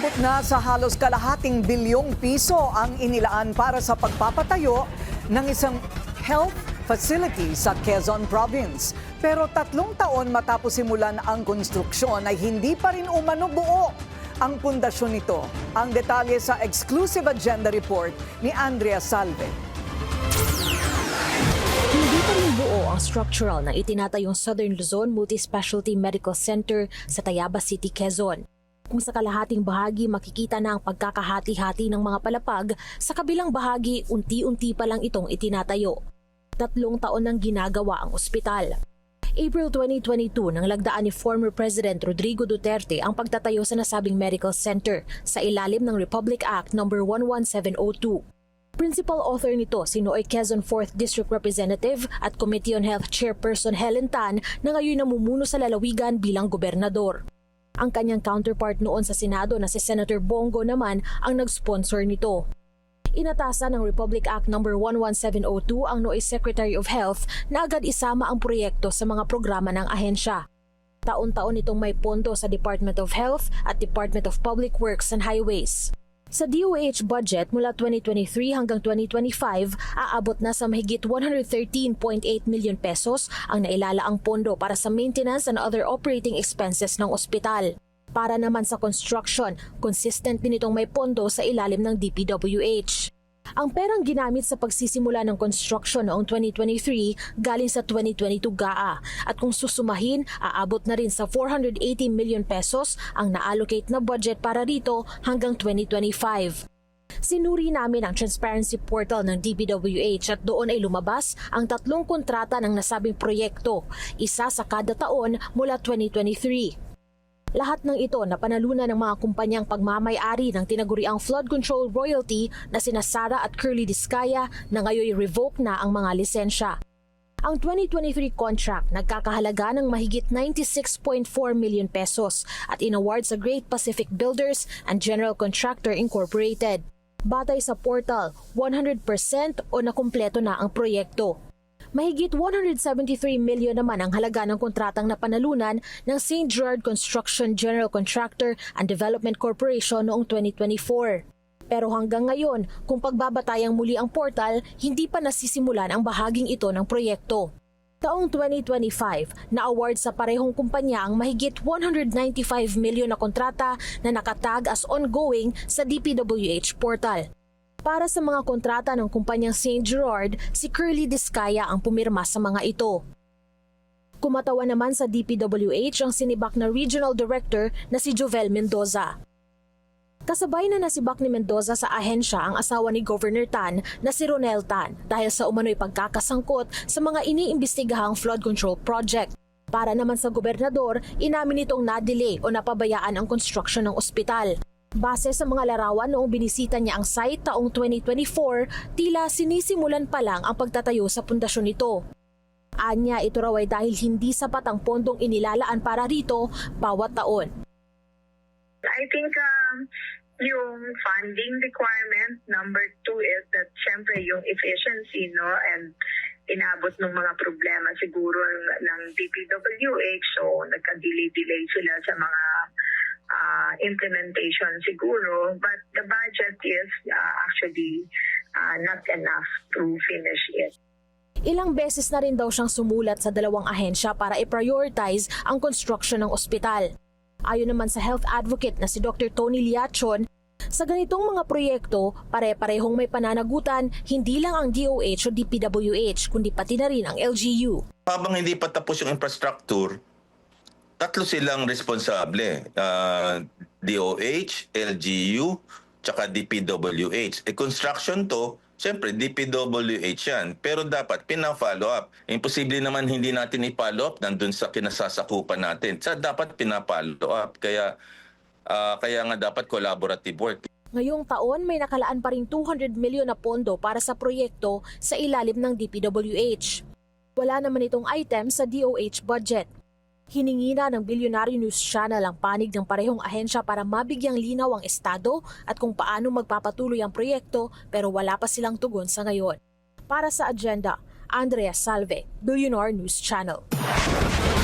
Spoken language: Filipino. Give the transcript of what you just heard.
Umabot na sa halos kalahating bilyong piso ang inilaan para sa pagpapatayo ng isang health facility sa Quezon Province. Pero 3 taon matapos simulan ang konstruksyon ay hindi pa rin umano buo ang pundasyon nito. Ang detalye sa exclusive agenda report ni Andrea Salve. Hindi pa rin buo ang structural ng itinatayong Southern Luzon Multi-Specialty Medical Center sa Tayabas City, Quezon. Kung sa kalahating bahagi makikita na ang pagkakahati-hati ng mga palapag, sa kabilang bahagi unti-unti pa lang itong itinatayo. 3 taon nang ginagawa ang ospital. April 2022 nang lagdaan ni former President Rodrigo Duterte ang pagtatayo sa nasabing medical center sa ilalim ng Republic Act No. 11702. Principal author nito si Nooy Quezon 4th District Representative at Committee on Health Chairperson Helen Tan na ngayon namumuno sa lalawigan bilang gobernador. Ang kanyang counterpart noon sa Senado na si Senator Bongo naman ang nag-sponsor nito. Inatasan ng Republic Act No. 11702 ang Nooy Secretary of Health na agad isama ang proyekto sa mga programa ng ahensya. Taon-taon itong may pondo sa Department of Health at Department of Public Works and Highways. Sa DOH budget mula 2023 hanggang 2025, aabot na sa mahigit 113.8 million pesos ang nailalaang pondo para sa maintenance and other operating expenses ng ospital. Para naman sa construction, consistent din itong may pondo sa ilalim ng DPWH. Ang perang ginamit sa pagsisimula ng construction noong 2023 galing sa 2022 GAA at kung susumahin, aabot na rin sa 480 million pesos ang na-allocate na budget para rito hanggang 2025. Sinuri namin ang transparency portal ng DPWH at doon ay lumabas ang 3 kontrata ng nasabing proyekto, isa sa kada taon mula 2023. Lahat ng ito na panalunan ng mga kumpanyang pagmamay-ari ng tinaguriang flood control royalty na sina Sara at Curly Discaya na ngayon revoke na ang mga lisensya. Ang 2023 contract nagkakahalaga ng mahigit 96.4 million pesos at inaward sa Great Pacific Builders and General Contractor Incorporated. Batay sa portal, 100% o nakumpleto na ang proyekto. Mahigit 173 million naman ang halaga ng kontratang napanalunan ng St. Gerard Construction General Contractor and Development Corporation noong 2024. Pero hanggang ngayon, kung pagbabatayang muli ang portal, hindi pa nasisimulan ang bahaging ito ng proyekto. Taong 2025, na-award sa parehong kumpanya ang mahigit 195 million na kontrata na nakatag as ongoing sa DPWH portal. Para sa mga kontrata ng kumpanyang St. Gerard, si Curly Discaya ang pumirma sa mga ito. Kumatawa naman sa DPWH ang sinibak na Regional Director na si Jovel Mendoza. Kasabay na nasibak ni Mendoza sa ahensya ang asawa ni Governor Tan na si Ronel Tan dahil sa umano'y pagkakasangkot sa mga iniimbestigahang flood control project. Para naman sa gobernador, inamin itong na-delay o napabayaan ang construction ng ospital. Base sa mga larawan noong binisita niya ang site taong 2024, tila sinisimulan pa lang ang pagtatayo sa pundasyon nito. Anya, ito raw ay dahil hindi sapat ang pondong inilalaan para rito bawat taon. I think yung funding requirement, number 2 is that syempre yung efficiency, no, and inabot ng mga problema siguro ng DPWH, so nagka-delay sila sa mga implementation siguro, but the budget is actually not enough to finish it. Ilang beses na rin daw siyang sumulat sa 2 ahensya para i-prioritize ang construction ng ospital. Ayon naman sa health advocate na si Dr. Tony Liachon, sa ganitong mga proyekto, pare-parehong may pananagutan hindi lang ang DOH o DPWH kundi pati na rin ang LGU. Habang hindi pa tapos yung infrastructure, 3 silang responsable, DOH, LGU, tsaka DPWH. Construction to, siyempre DPWH yan, pero dapat pina-follow up. Imposible naman hindi natin i-follow up nandun sa kinasasakupan natin. Dapat pina-follow up, kaya nga dapat collaborative work. Ngayong taon may nakalaan pa ring 200 milyon na pondo para sa proyekto sa ilalim ng DPWH. Wala naman itong item sa DOH budget. Hiningi na ng Billionaire News Channel ang panig ng parehong ahensya para mabigyang linaw ang estado at kung paano magpapatuloy ang proyekto pero wala pa silang tugon sa ngayon. Para sa agenda, Andrea Salve, Billionaire News Channel.